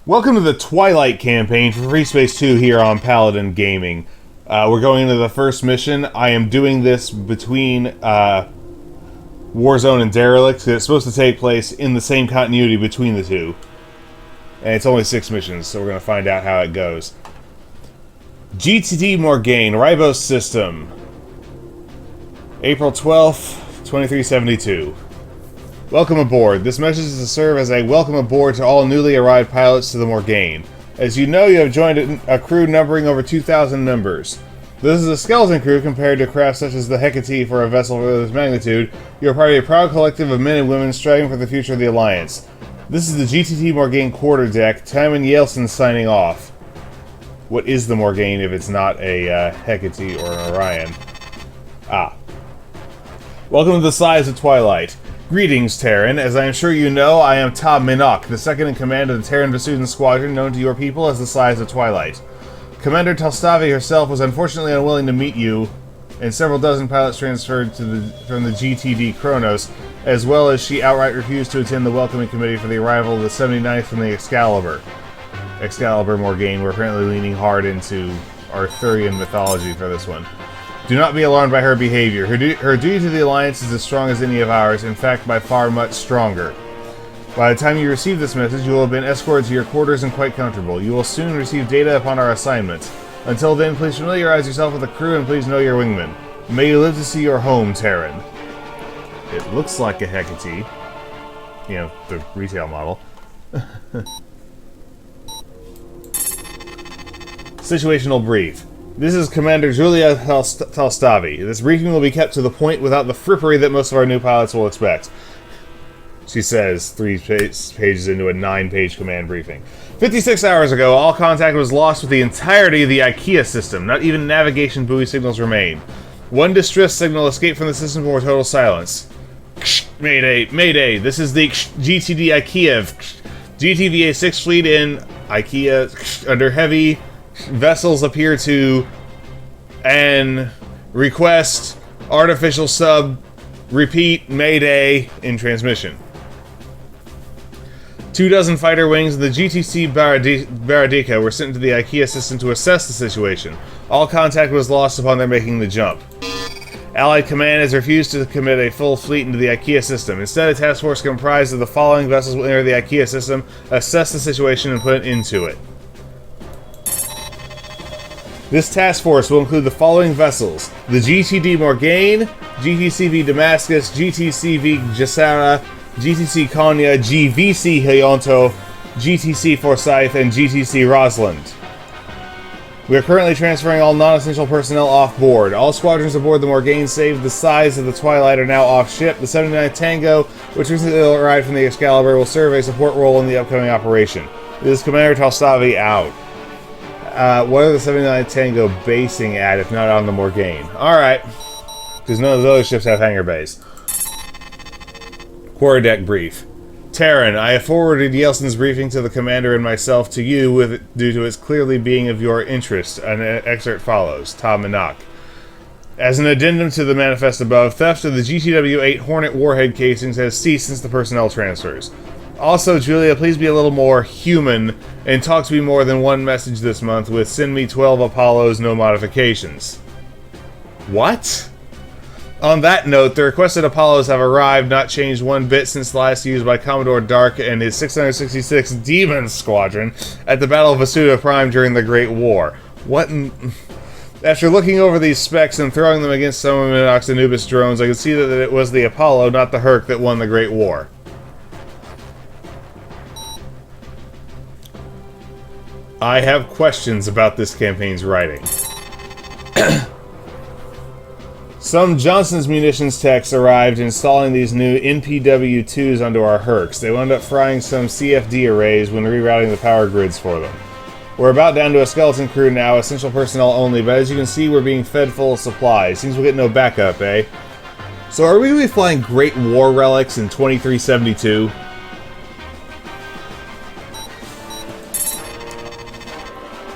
Welcome to the Twilight campaign for Freespace 2 here on Paladin Gaming. We're going into the first mission. I am doing this between Warzone and Derelict. It's supposed to take place in the same continuity between the two. And it's only 6 missions, so we're going to find out how it goes. GTD Morgain, Ribos System. April 12th, 2372. Welcome aboard. This message is to serve as a welcome aboard to all newly arrived pilots to the Morgain. As you know, you have joined a crew numbering over 2,000 members. This is a skeleton crew compared to craft such as the Hecate for a vessel of this magnitude. You are part of a proud collective of men and women striving for the future of the Alliance. This is the GTD Morgain quarterdeck. Timon Yeltsin signing off. What is the Morgain if it's not a Hecate or an Orion? Welcome to the Scythes of Twilight. Greetings, Terran. As I am sure you know, I am Ta Minok, the second in command of the Terran-Vasudan squadron, known to your people as the Scythes of Twilight. Commander Talstavi herself was unfortunately unwilling to meet you, and several dozen pilots transferred from the GTD Knossos, as well as she outright refused to attend the welcoming committee for the arrival of the 79th from the Excalibur Morgain. We're apparently leaning hard into Arthurian mythology for this one. Do not be alarmed by her behavior. Her duty to the Alliance is as strong as any of ours, in fact, by far much stronger. By the time you receive this message, you will have been escorted to your quarters and quite comfortable. You will soon receive data upon our assignment. Until then, please familiarize yourself with the crew and please know your wingman. May you live to see your home, Terran. It looks like a Hecate. You know, the retail model. Situational brief. This is Commander Julia Talstavi. This briefing will be kept to the point without the frippery that most of our new pilots will expect. She says 3 pages into a 9-page command briefing. 56 hours ago, all contact was lost with the entirety of the Ikeya system. Not even navigation buoy signals remain. One distress signal escaped from the system for total silence. Mayday, Mayday, this is the GTD Ikeya. GTVA 6 fleet in Ikeya under heavy vessels appear to and request artificial sub repeat Mayday in transmission. 24 fighter wings of the GTCv Damascus were sent to the Ikeya system to assess the situation. All contact was lost upon their making the jump. Allied command has refused to commit a full fleet into the Ikeya system. Instead, a task force comprised of the following vessels will enter the Ikeya system, assess the situation, and put an end to it. This task force will include the following vessels: the GTD Morgain, GTCv Damascus, GTCv Jasara, GTC Konya, GVC Hyonto, GTC Forsyth, and GTC Rosalind. We are currently transferring all non-essential personnel off board. All squadrons aboard the Morgain save the Scythes of the Twilight are now off ship. The 79th Tango, which recently arrived from the Excalibur, will serve a support role in the upcoming operation. This is Commander Talstavi out. What are the 79th Tango basing at, if not on the Morgain? Alright. Because none of the other ships have hangar bays. Quarterdeck brief. Terran, I have forwarded Yeltsin's briefing to the commander and myself to you due to its clearly being of your interest. An excerpt follows. Ta Minok. As an addendum to the manifest above, theft of the GTW-8 Hornet warhead casings has ceased since the personnel transfers. Also, Julia, please be a little more human and talk to me more than one message this month with send me 12 Apollos, no modifications. What? On that note, the requested Apollos have arrived, not changed one bit since last used by Commodore Dark and his 666 Demon Squadron at the Battle of Vasuda Prime during the Great War. What in... After looking over these specs and throwing them against some of Minox Anubis drones, I could see that it was the Apollo, not the Herc, that won the Great War. I have questions about this campaign's writing. Some Johnson's munitions techs arrived installing these new NPW-2s onto our Hercs. They wound up frying some CFD arrays when rerouting the power grids for them. We're about down to a skeleton crew now, essential personnel only, but as you can see, we're being fed full of supplies. Seems we'll get no backup, eh? So are we going to be flying Great War relics in 2372?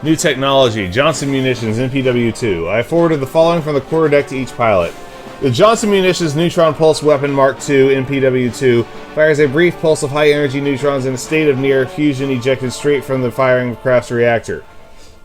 New technology, Johnson Munitions, NPW-2. I forwarded the following from the quarterdeck to each pilot. The Johnson Munitions Neutron Pulse Weapon Mark II MPW-2 fires a brief pulse of high-energy neutrons in a state of near fusion ejected straight from the firing craft's reactor.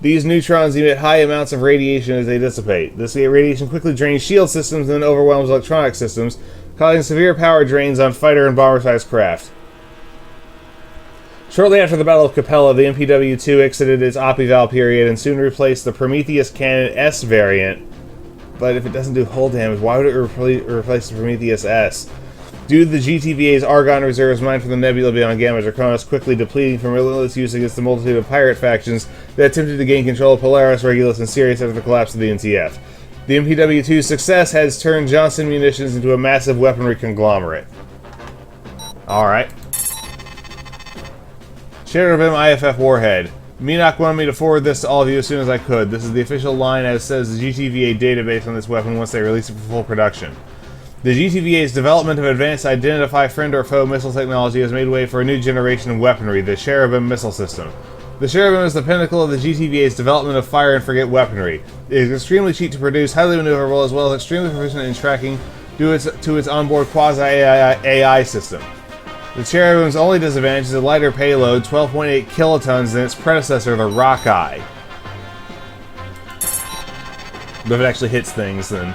These neutrons emit high amounts of radiation as they dissipate. This radiation quickly drains shield systems and then overwhelms electronic systems, causing severe power drains on fighter and bomber-sized craft. Shortly after the Battle of Capella, the MPW-2 exited its op-eval period and soon replaced the Prometheus Cannon S variant. But if it doesn't do hull damage, why would it replace the Prometheus S? Due to the GTVA's Argon reserves mined from the nebula beyond Gamma Draconis quickly depleting from relentless use against the multitude of pirate factions that attempted to gain control of Polaris, Regulus, and Sirius after the collapse of the NTF. The MPW-2's success has turned Johnson Munitions into a massive weaponry conglomerate. Alright. Cherubim IFF Warhead. Minoc wanted me to forward this to all of you as soon as I could. This is the official line as says the GTVA database on this weapon once they release it for full production. The GTVA's development of advanced identify friend or foe missile technology has made way for a new generation of weaponry, the Cherubim missile system. The Cherubim is the pinnacle of the GTVA's development of fire and forget weaponry. It is extremely cheap to produce, highly maneuverable, as well as extremely proficient in tracking due to its onboard quasi-AI system. The Cherubim's only disadvantage is a lighter payload, 12.8 kilotons, than its predecessor, the Rockeye. But if it actually hits things, then...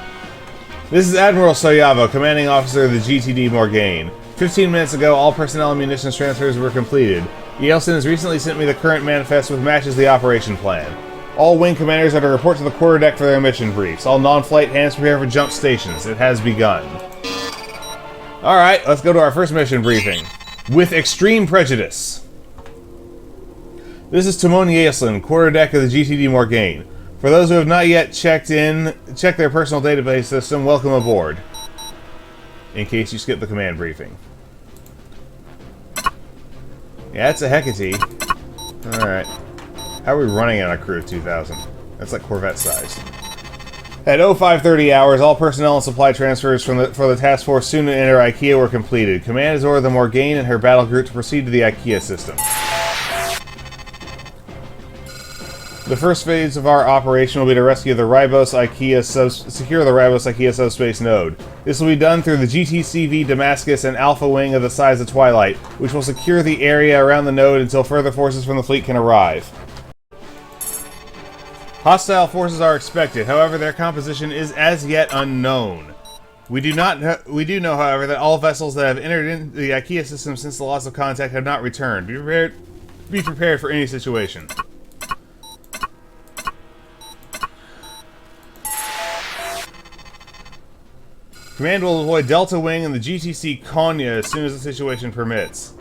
This is Admiral Soyavo, commanding officer of the GTD Morgain. 15 minutes ago, all personnel and munitions transfers were completed. Yeltsin has recently sent me the current manifest which matches the operation plan. All wing commanders are to report to the quarterdeck for their mission briefs. All non-flight hands prepare for jump stations. It has begun. Alright, let's go to our first mission briefing. With extreme prejudice. This is Timon Yeltsin, quarterdeck of the GTD Morgain. For those who have not yet checked their personal database system, welcome aboard. In case you skipped the command briefing. Yeah, that's a Hecate. Alright. How are we running on a crew of 2,000? That's like Corvette size. At 0530 hours, all personnel and supply transfers for the task force soon to enter Ikeya were completed. Command has ordered the Morgain and her battle group to proceed to the Ikeya system. The first phase of our operation will be to rescue the Ribos-Ikeya secure the Ribos-Ikeya subspace node. This will be done through the GTCv Damascus and Alpha Wing of the Scythes of Twilight, which will secure the area around the node until further forces from the fleet can arrive. Hostile forces are expected, however their composition is as yet unknown. We do know, however, that all vessels that have entered into the Ikeya system since the loss of contact have not returned. Be prepared for any situation. Command will deploy Delta Wing and the GTC Konya as soon as the situation permits.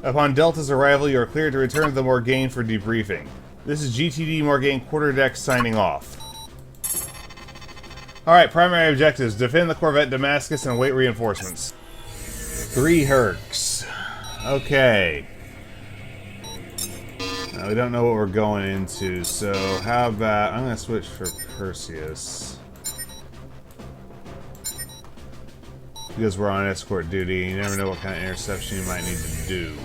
Upon Delta's arrival, you are cleared to return to the Morgain for debriefing. This is GTD Morgain Quarterdeck signing off. Alright, primary objectives. Defend the Corvette Damascus and await reinforcements. 3 Hercs. Okay. Now, we don't know what we're going into, so how about... I'm going to switch for Perseus. Because we're on escort duty, you never know what kind of interception you might need to do.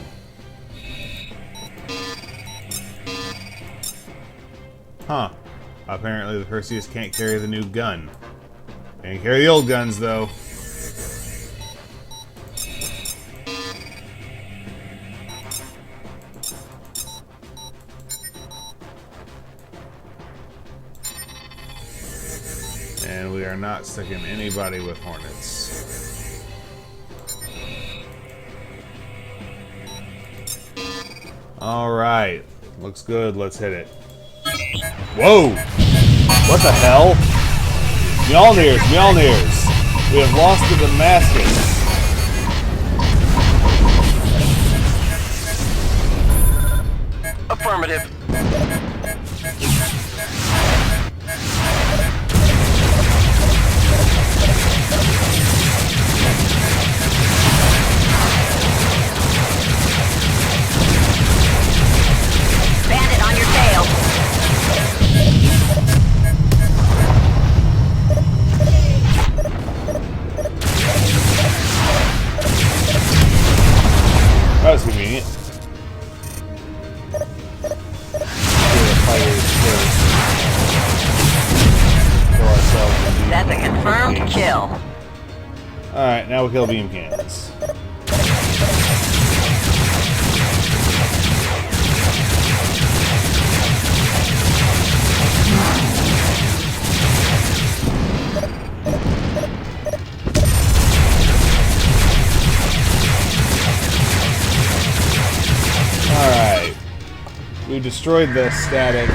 Huh. Apparently the Perseus can't carry the new gun. Can't carry the old guns, though. And we are not sticking anybody with Hornets. Alright. Looks good. Let's hit it. Whoa! What the hell? Mjolnirs! Mjolnirs! We have lost the Damascus. Affirmative. Bandit on your tail. That was convenient. That's a confirmed kill. Alright, now we'll kill beam cannons. Alright. We destroyed the static.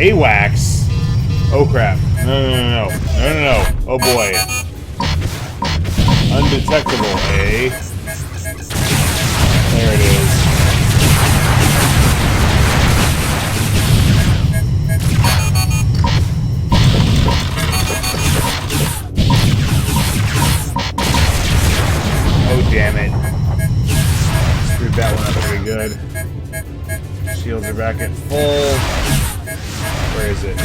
AWACS? Oh crap. No. Oh boy. Undetectable, eh? There it is. Oh damn it. Screwed that one up pretty good. Shields are back at full. Where is it?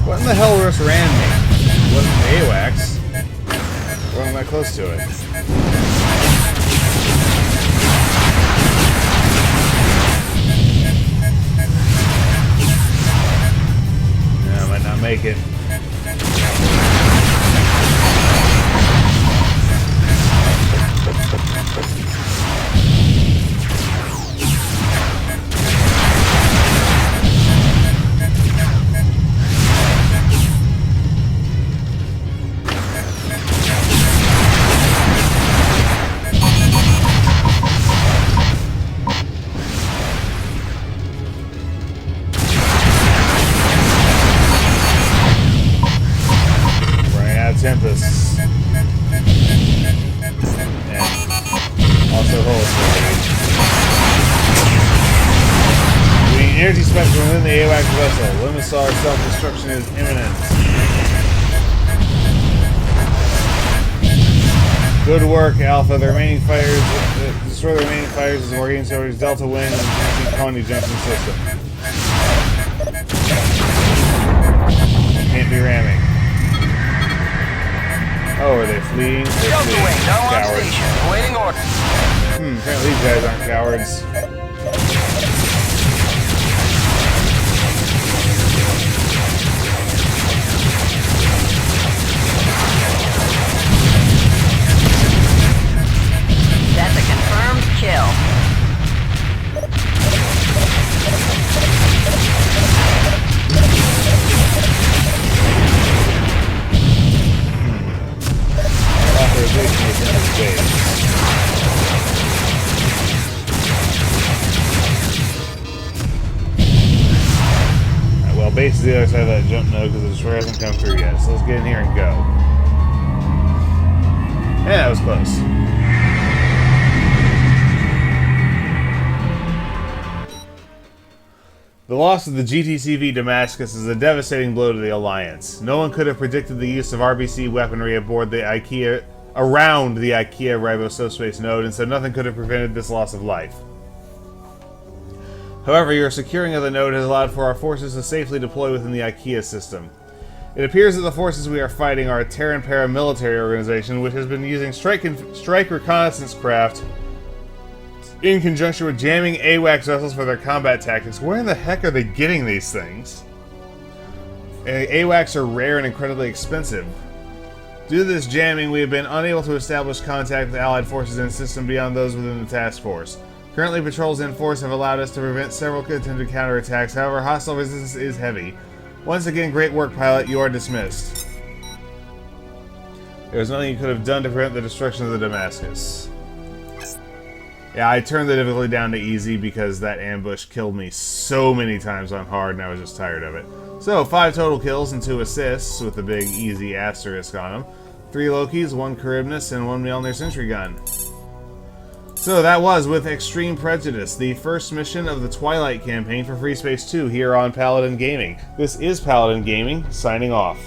What in the hell just ran me? It wasn't the AWACS. Wasn't that close to it. Make it. Tempests. And also holes. The energy spectrum within the AWACS vessel. Limisar self-destruction is imminent. Good work, Alpha. The remaining fighters destroy the remaining fighters as Morgain Soldier's Delta Wing and the Coney Junction system. Can't be ramming. Oh, are they fleeing? They're fleeing. Cowards. Awaiting order. Apparently these guys aren't cowards. That's a confirmed kill. Authorization is in his base. Alright, well, base is the other side of that jump node because the destroyer hasn't come through yet. So let's get in here and go. Yeah, that was close. The loss of the GTCv Damascus is a devastating blow to the Alliance. No one could have predicted the use of RBC weaponry aboard the Ikeya, around the Ikeya Ribos-Ikeya node, and so nothing could have prevented this loss of life. However, your securing of the node has allowed for our forces to safely deploy within the Ikeya system. It appears that the forces we are fighting are a Terran paramilitary organization which has been using strike reconnaissance craft in conjunction with jamming AWACS vessels for their combat tactics. Where in the heck are they getting these things? AWACS are rare and incredibly expensive. Due to this jamming, we have been unable to establish contact with Allied forces in the system beyond those within the task force. Currently, patrols in force have allowed us to prevent several attempted counterattacks. However, hostile resistance is heavy. Once again, great work, pilot. You are dismissed. There was nothing you could have done to prevent the destruction of the Damascus. Yeah, I turned the difficulty down to easy because that ambush killed me so many times on hard and I was just tired of it. So, 5 total kills and 2 assists with the big easy asterisk on them. 3 Lokis, 1 Charybdis, and 1 Mjolnir sentry gun. So that was with Extreme Prejudice, the first mission of the Twilight campaign for Freespace 2 here on Paladin Gaming. This is Paladin Gaming, signing off.